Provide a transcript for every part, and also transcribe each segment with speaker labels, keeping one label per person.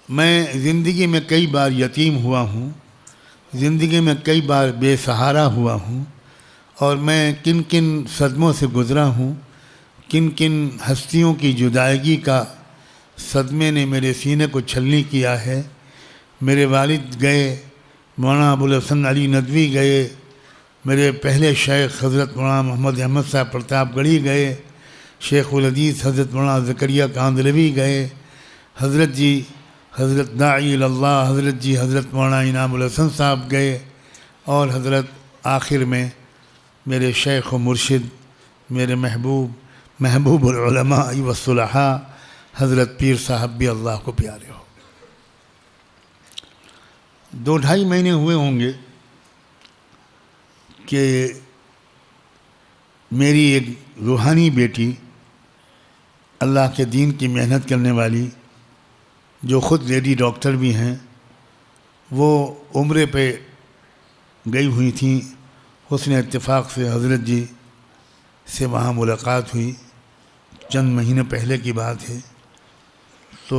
Speaker 1: میں زندگی میں کئی بار یتیم ہوا ہوں، زندگی میں کئی بار بے سہارا ہوا ہوں، اور میں کن کن صدموں سے گزرا ہوں، کن کن ہستیوں کی جدائیگی کا صدمے نے میرے سینے کو چھلنی کیا ہے۔ میرے والد گئے، مولانا ابوالحسن علی ندوی گئے، میرے پہلے شیخ حضرت مولانا محمد احمد صاحب پرتاپ گڑھی گئے، شیخ الحدیث حضرت مولانا زکریا کاندھلوی گئے، حضرت جی حضرت داعی اللہ حضرت جی حضرت مولانا انعام الحسن صاحب گئے، اور حضرت آخر میں میرے شیخ و مرشد، میرے محبوب العلماء والصلحاء حضرت پیر صاحب بھی اللہ کو پیارے ہو۔ 2-2.5 مہینے ہوئے ہوں گے کہ میری ایک روحانی بیٹی، اللہ کے دین کی محنت کرنے والی، جو خود لیڈی ڈاکٹر بھی ہیں، وہ عمرے پہ گئی ہوئی تھیں۔ حسن اتفاق سے حضرت جی سے وہاں ملاقات ہوئی، چند مہینے پہلے کی بات ہے۔ تو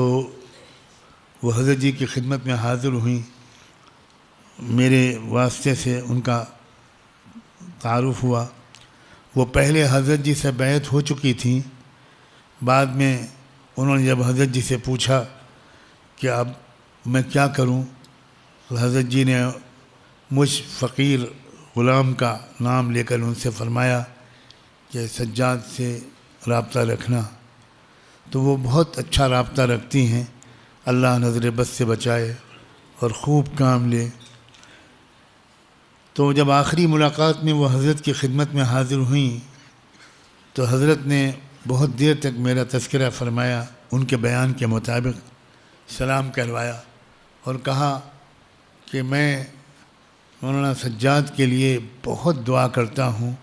Speaker 1: وہ حضرت جی کی خدمت میں حاضر ہوئیں، میرے واسطے سے ان کا تعارف ہوا۔ وہ پہلے حضرت جی سے بیعت ہو چکی تھیں، بعد میں انہوں نے جب حضرت جی سے پوچھا کہ اب میں کیا کروں، تو حضرت جی نے مجھ فقیر غلام کا نام لے کر ان سے فرمایا کہ سجاد سے رابطہ رکھنا۔ تو وہ بہت اچھا رابطہ رکھتی ہیں، اللہ نظر بد سے بچائے اور خوب کام لے۔ تو جب آخری ملاقات میں وہ حضرت کی خدمت میں حاضر ہوئیں تو حضرت نے بہت دیر تک میرا تذکرہ فرمایا، ان کے بیان کے مطابق سلام کروایا اور کہا کہ میں مولانا سجاد کے لیے بہت دعا کرتا ہوں،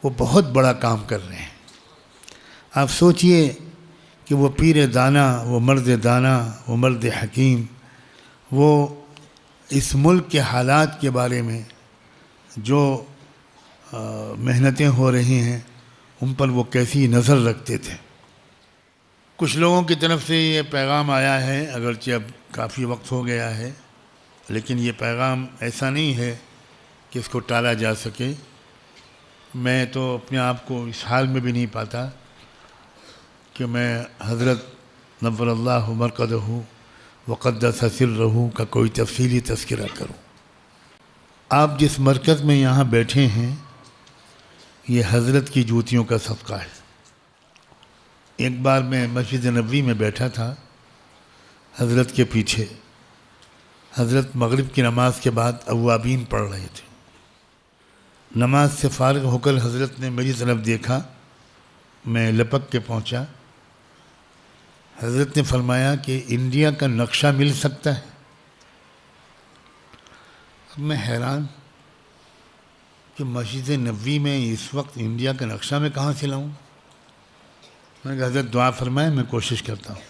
Speaker 1: وہ بہت بڑا کام کر رہے ہیں۔ آپ سوچئے کہ وہ پیر دانا، وہ مرد دانا، وہ مرد حکیم، وہ اس ملک کے حالات کے بارے میں جو محنتیں ہو رہی ہیں ان پر وہ کیسی نظر رکھتے تھے۔ کچھ لوگوں کی طرف سے یہ پیغام آیا ہے، اگرچہ اب کافی وقت ہو گیا ہے، لیکن یہ پیغام ایسا نہیں ہے کہ اس کو ٹالا جا سکے۔ میں تو اپنے آپ کو اس حال میں بھی نہیں پاتا کہ میں حضرت نور اللہ مرقدہ وقدس سرہ کا کوئی تفصیلی تذکرہ کروں۔ آپ جس مرکز میں یہاں بیٹھے ہیں یہ حضرت کی جوتیوں کا صدقہ ہے۔ ایک بار میں مسجد نبوی میں بیٹھا تھا حضرت کے پیچھے، حضرت مغرب کی نماز کے بعد اوابین پڑھ رہے تھے۔ نماز سے فارغ ہو کر حضرت نے میری طرف دیکھا، میں لپک کے پہنچا۔ حضرت نے فرمایا کہ انڈیا کا نقشہ مل سکتا ہے؟ اب میں حیران کہ مسجد نبوی میں اس وقت انڈیا کا نقشہ میں کہاں سے لاؤں؟ میں نے کہا حضرت دعا فرمائے، میں کوشش کرتا ہوں۔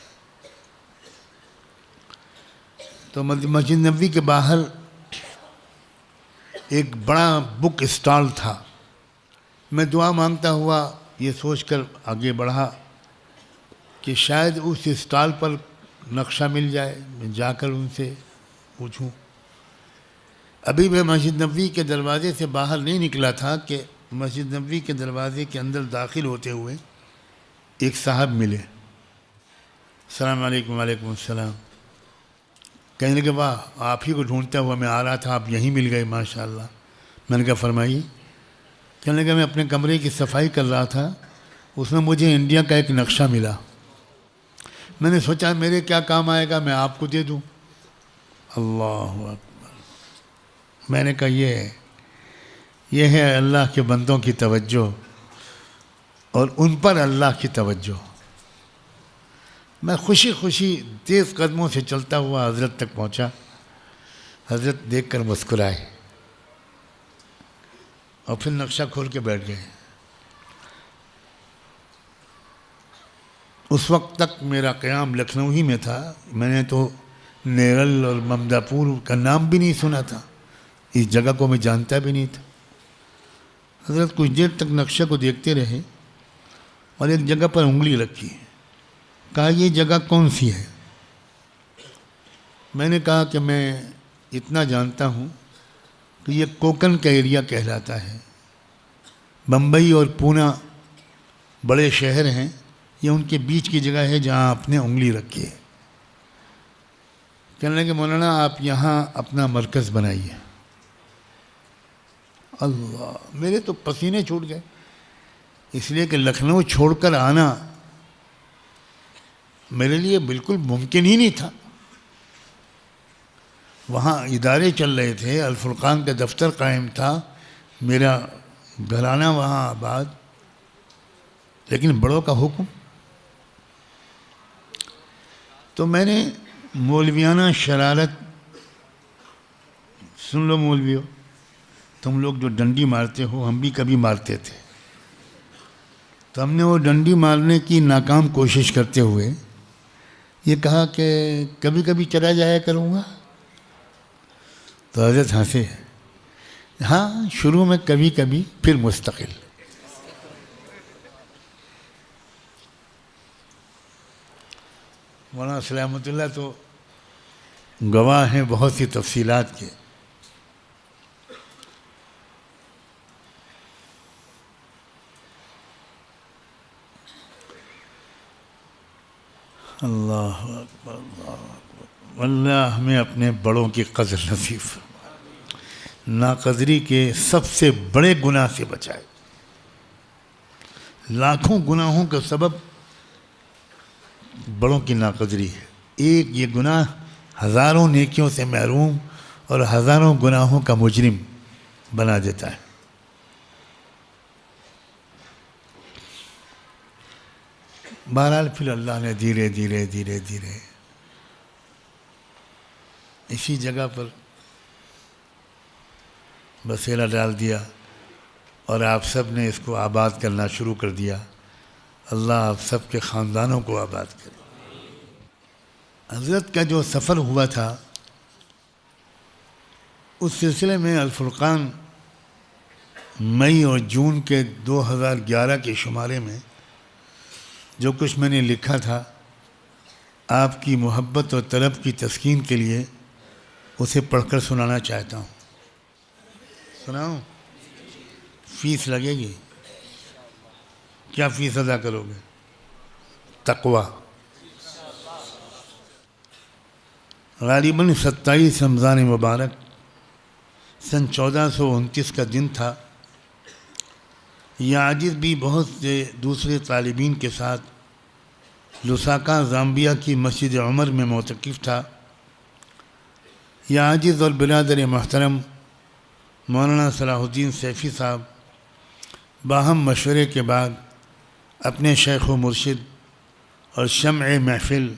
Speaker 1: تو مسجد نبوی کے باہر ایک بڑا بک اسٹال تھا۔ میں دعا مانگتا ہوا یہ سوچ کر آگے بڑھا کہ شاید اس اسٹال پر نقشہ مل جائے، میں جا کر ان سے پوچھوں۔ ابھی میں مسجد نبوی کے دروازے سے باہر نہیں نکلا تھا کہ مسجد نبوی کے دروازے کے اندر داخل ہوتے ہوئے ایک صاحب ملے۔ السلام علیکم۔ وعلیکم السلام۔ کہنے لگے واہ، آپ ہی کو ڈھونڈتا ہوا میں آ رہا تھا، آپ یہیں مل گئے ماشاءاللہ۔ میں نے کہا فرمائیے۔ کہنے لگا میں اپنے کمرے کی صفائی کر رہا تھا، اس میں مجھے انڈیا کا ایک نقشہ ملا، میں نے سوچا میرے کیا کام آئے گا، میں آپ کو دے دوں۔ اللہ اکبر۔ میں نے کہا یہ ہے اللہ کے بندوں کی توجہ اور ان پر اللہ کی توجہ۔ میں خوشی خوشی تیز قدموں سے چلتا ہوا حضرت تک پہنچا۔ حضرت دیکھ کر مسکرائے اور پھر نقشہ کھول کے بیٹھ گئے۔ اس وقت تک میرا قیام لکھنؤ ہی میں تھا، میں نے تو نیرل اور ممدہ پور کا نام بھی نہیں سنا تھا، اس جگہ کو میں جانتا بھی نہیں تھا۔ حضرت کچھ دیر تک نقشہ کو دیکھتے رہے اور ایک جگہ پر انگلی رکھی، کہا یہ جگہ کون سی ہے؟ میں نے کہا کہ میں اتنا جانتا ہوں کہ یہ کوکن کا ایریا کہلاتا ہے. بمبئی اور پونا بڑے شہر ہیں، یہ ان کے بیچ کی جگہ ہے جہاں آپ نے انگلی رکھی ہے. کہنے لگے مولانا آپ یہاں اپنا مرکز بنائیے. اللہ، میرے تو پسینے چھوٹ گئے، اس لیے کہ لکھنؤ چھوڑ کر آنا میرے لیے بالکل ممکن ہی نہیں تھا. وہاں ادارے چل رہے تھے، الفرقان کا دفتر قائم تھا، میرا گھرانہ وہاں آباد، لیکن بڑوں کا حکم. تو میں نے مولویانہ شرارت، سن لو مولویو، تم لوگ جو ڈنڈی مارتے ہو ہم بھی کبھی مارتے تھے. تو ہم نے وہ ڈنڈی مارنے کی ناکام کوشش کرتے ہوئے یہ کہا کہ کبھی کبھی چلا جایا کروں گا. تو حضرت ہنسے، ہاں شروع میں کبھی کبھی، پھر مستقل. مولانا سلامت اللہ تو گواہ ہیں بہت سی تفصیلات کے. اللہ اکبر، اللہ اکبر. اللہ ہمیں اپنے بڑوں کی قدر نصیب فرمائے، ناقدری کے سب سے بڑے گناہ سے بچائے. لاکھوں گناہوں کا سبب بڑوں کی ناقدری ہے. ایک یہ گناہ ہزاروں نیکیوں سے محروم اور ہزاروں گناہوں کا مجرم بنا دیتا ہے. بہرحال پھر اللہ نے دھیرے دھیرے دھیرے دھیرے اسی جگہ پر بسیرا ڈال دیا اور آپ سب نے اس کو آباد کرنا شروع کر دیا. اللہ آپ سب کے خاندانوں کو آباد کرے. حضرت کا جو سفر ہوا تھا اس سلسلے میں الفرقان مئی اور جون کے 2011 کے شمارے میں جو کچھ میں نے لکھا تھا آپ کی محبت اور طلب کی تسکین کے لیے اسے پڑھ کر سنانا چاہتا ہوں. سناؤں؟ فیس لگے گی؟ کیا فیس ادا کرو گے؟ تقویٰ. غالباً 27 رمضان مبارک سن 1429 کا دن تھا. یہ عاجز بھی بہت سے دوسرے طالبین کے ساتھ لوساکا زامبیا کی مسجد عمر میں معتکف تھا. یہ عاجز اور برادر محترم مولانا صلاح الدین سیفی صاحب باہم مشورے کے بعد اپنے شیخ و مرشد اور شمع محفل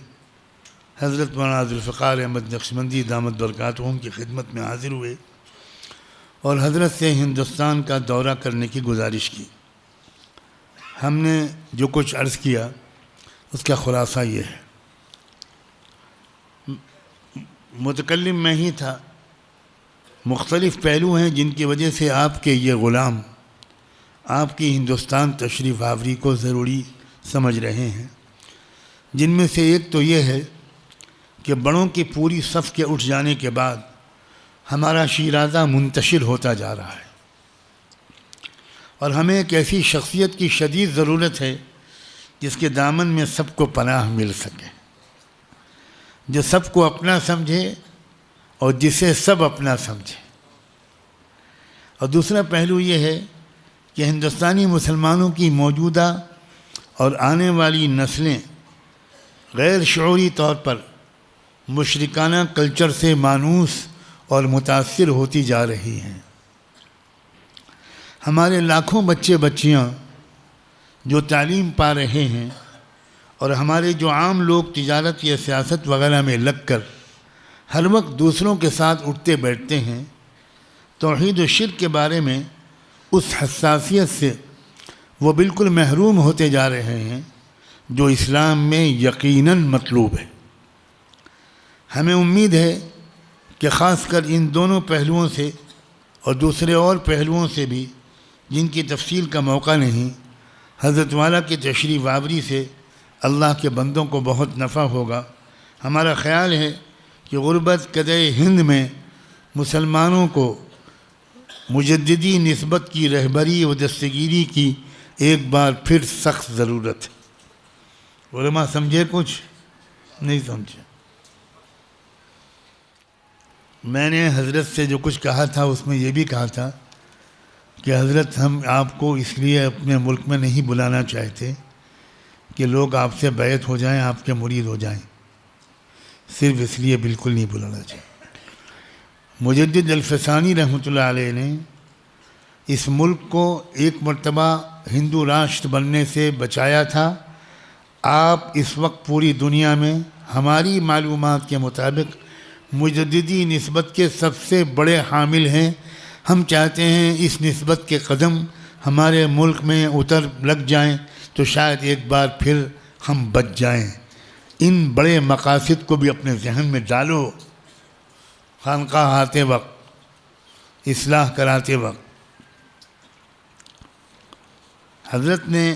Speaker 1: حضرت مولانا ذوالفقار احمد نقشبندی دامت برکاتہم کی خدمت میں حاضر ہوئے اور حضرت سے ہندوستان کا دورہ کرنے کی گزارش کی. ہم نے جو کچھ عرض کیا اس کا خلاصہ یہ ہے. متکلم میں ہی تھا. مختلف پہلو ہیں جن کی وجہ سے آپ کے یہ غلام آپ کی ہندوستان تشریف آوری کو ضروری سمجھ رہے ہیں. جن میں سے ایک تو یہ ہے کہ بڑوں کی پوری صف کے اٹھ جانے کے بعد ہمارا شیرازہ منتشر ہوتا جا رہا ہے اور ہمیں ایک ایسی شخصیت کی شدید ضرورت ہے جس کے دامن میں سب کو پناہ مل سکے، جو سب کو اپنا سمجھے اور جسے سب اپنا سمجھے. اور دوسرا پہلو یہ ہے کہ ہندوستانی مسلمانوں کی موجودہ اور آنے والی نسلیں غیر شعوری طور پر مشرکانہ کلچر سے مانوس اور متاثر ہوتی جا رہی ہیں. ہمارے لاکھوں بچے بچیاں جو تعلیم پا رہے ہیں اور ہمارے جو عام لوگ تجارت یا سیاست وغیرہ میں لگ کر ہر وقت دوسروں کے ساتھ اٹھتے بیٹھتے ہیں، توحید و شرک کے بارے میں اس حساسیت سے وہ بالکل محروم ہوتے جا رہے ہیں جو اسلام میں یقیناً مطلوب ہے. ہمیں امید ہے کہ خاص کر ان دونوں پہلوؤں سے اور دوسرے اور پہلوؤں سے بھی جن کی تفصیل کا موقع نہیں، حضرت والا کی تشریف آوری سے اللہ کے بندوں کو بہت نفع ہوگا. ہمارا خیال ہے کہ کہ غربت قدع ہند میں مسلمانوں کو مجددی نسبت کی رہبری و دستگیری کی ایک بار پھر سخت ضرورت ہے۔ علماء سمجھے کچھ نہیں سمجھے؟ میں نے حضرت سے جو کچھ کہا تھا اس میں یہ بھی کہا تھا کہ حضرت ہم آپ کو اس لیے اپنے ملک میں نہیں بلانا چاہتے کہ لوگ آپ سے بیعت ہو جائیں، آپ کے مرید ہو جائیں، صرف اس لیے بالکل نہیں بلانا چاہیے۔ مجدد الفسانی رحمۃ اللہ علیہ نے اس ملک کو ایک مرتبہ ہندو راشٹر بننے سے بچایا تھا۔ آپ اس وقت پوری دنیا میں ہماری معلومات کے مطابق مجددی نسبت کے سب سے بڑے حامل ہیں۔ ہم چاہتے ہیں اس نسبت کے قدم ہمارے ملک میں لگ جائیں تو شاید ایک بار پھر ہم بچ جائیں۔ ان بڑے مقاصد کو بھی اپنے ذہن میں ڈالو۔ خانقاہ آتے وقت، اصلاح کراتے وقت حضرت نے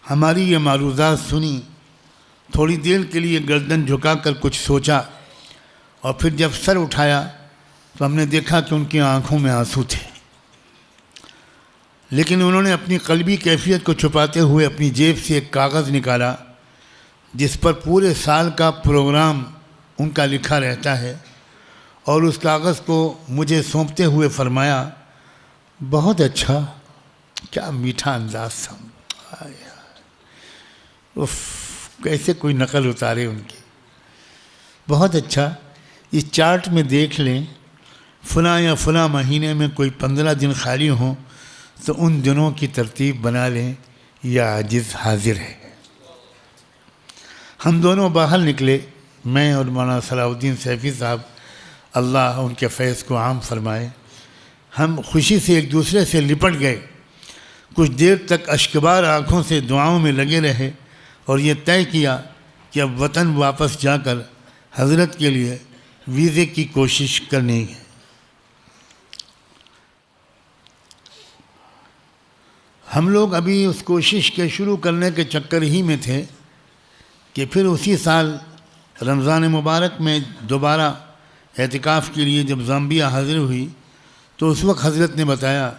Speaker 1: ہماری یہ معروضات سنی، تھوڑی دیر کے لیے گردن جھکا کر کچھ سوچا، اور پھر جب سر اٹھایا تو ہم نے دیکھا کہ ان کی آنکھوں میں آنسو تھے، لیکن انہوں نے اپنی قلبی کیفیت کو چھپاتے ہوئے اپنی جیب سے ایک کاغذ نکالا جس پر پورے سال کا پروگرام ان کا لکھا رہتا ہے، اور اس کاغذ کو مجھے سونپتے ہوئے فرمایا، بہت اچھا، کیا میٹھا انداز تھا، کیسے کوئی نقل اتارے ان کی، بہت اچھا، اس چارٹ میں دیکھ لیں، فلاں یا فلاں مہینے میں کوئی 15 دن خالی ہوں تو ان دنوں کی ترتیب بنا لیں، یا عاجز حاضر ہے۔ ہم دونوں باہر نکلے، میں اور مولانا صلاح الدین سیفی صاحب، اللہ ان کے فیض کو عام فرمائے۔ ہم خوشی سے ایک دوسرے سے لپٹ گئے، کچھ دیر تک اشکبار آنکھوں سے دعاؤں میں لگے رہے، اور یہ طے کیا کہ اب وطن واپس جا کر حضرت کے لیے ویزے کی کوشش کرنی ہے۔ ہم لوگ ابھی اس کوشش کے شروع کرنے کے چکر ہی میں تھے کہ پھر اسی سال رمضان مبارک میں دوبارہ اعتکاف کے لیے جب زامبیا حاضر ہوئی تو اس وقت حضرت نے بتایا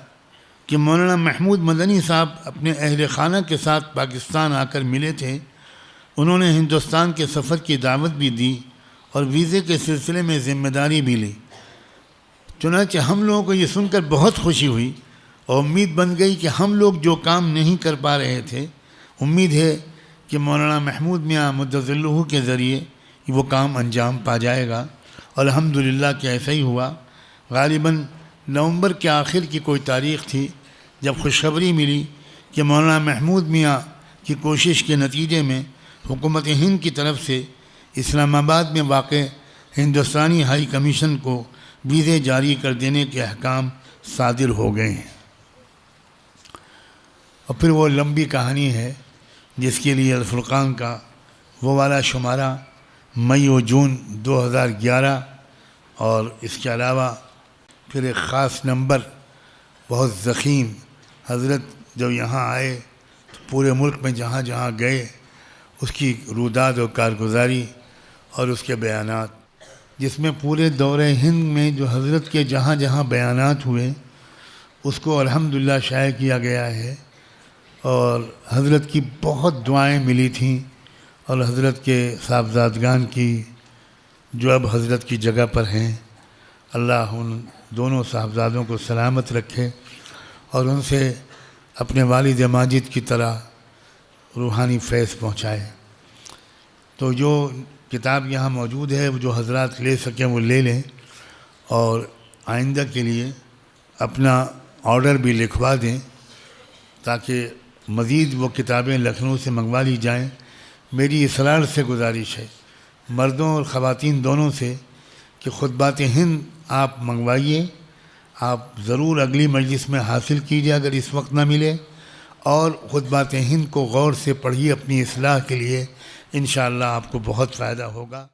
Speaker 1: کہ مولانا محمود مدنی صاحب اپنے اہل خانہ کے ساتھ پاکستان آ کر ملے تھے، انہوں نے ہندوستان کے سفر کی دعوت بھی دی اور ویزے کے سلسلے میں ذمہ داری بھی لی۔ چنانچہ ہم لوگوں کو یہ سن کر بہت خوشی ہوئی اور امید بن گئی کہ ہم لوگ جو کام نہیں کر پا رہے تھے، امید ہے کہ مولانا محمود میاں مدظلہ کے ذریعے وہ کام انجام پا جائے گا، اور الحمدللہ کہ ایسا ہی ہوا۔ غالباً نومبر کے آخر کی کوئی تاریخ تھی جب خوشخبری ملی کہ مولانا محمود میاں کی کوشش کے نتیجے میں حکومت ہند کی طرف سے اسلام آباد میں واقع ہندوستانی ہائی کمیشن کو ویزے جاری کر دینے کے احکام صادر ہو گئے ہیں۔ اور پھر وہ لمبی کہانی ہے جس کے لیے الفرقان کا وہ والا شمارہ مئی و جون 2011 اور اس کے علاوہ پھر ایک خاص نمبر بہت ضخیم، حضرت جب یہاں آئے تو پورے ملک میں جہاں جہاں گئے اس کی روداد و کارگزاری اور اس کے بیانات، جس میں پورے دور ہند میں جو حضرت کے جہاں جہاں بیانات ہوئے اس کو الحمدللہ شائع کیا گیا ہے، اور حضرت کی بہت دعائیں ملی تھیں، اور حضرت کے صاحبزادگان کی جو اب حضرت کی جگہ پر ہیں، اللہ ان دونوں صاحبزادوں کو سلامت رکھے اور ان سے اپنے والد ماجد کی طرح روحانی فیض پہنچائے۔ تو جو کتاب یہاں موجود ہے جو حضرات لے سکیں وہ لے لیں، اور آئندہ کے لیے اپنا آرڈر بھی لکھوا دیں تاکہ مزید وہ کتابیں لکھنؤ سے منگوا لی جائیں۔ میری اسرار سے گزارش ہے مردوں اور خواتین دونوں سے کہ خطبات ہند آپ منگوائیے، آپ ضرور اگلی مجلس میں حاصل کیجیے اگر اس وقت نہ ملے، اور خطبات ہند کو غور سے پڑھیے اپنی اصلاح کے لیے، انشاءاللہ آپ کو بہت فائدہ ہوگا۔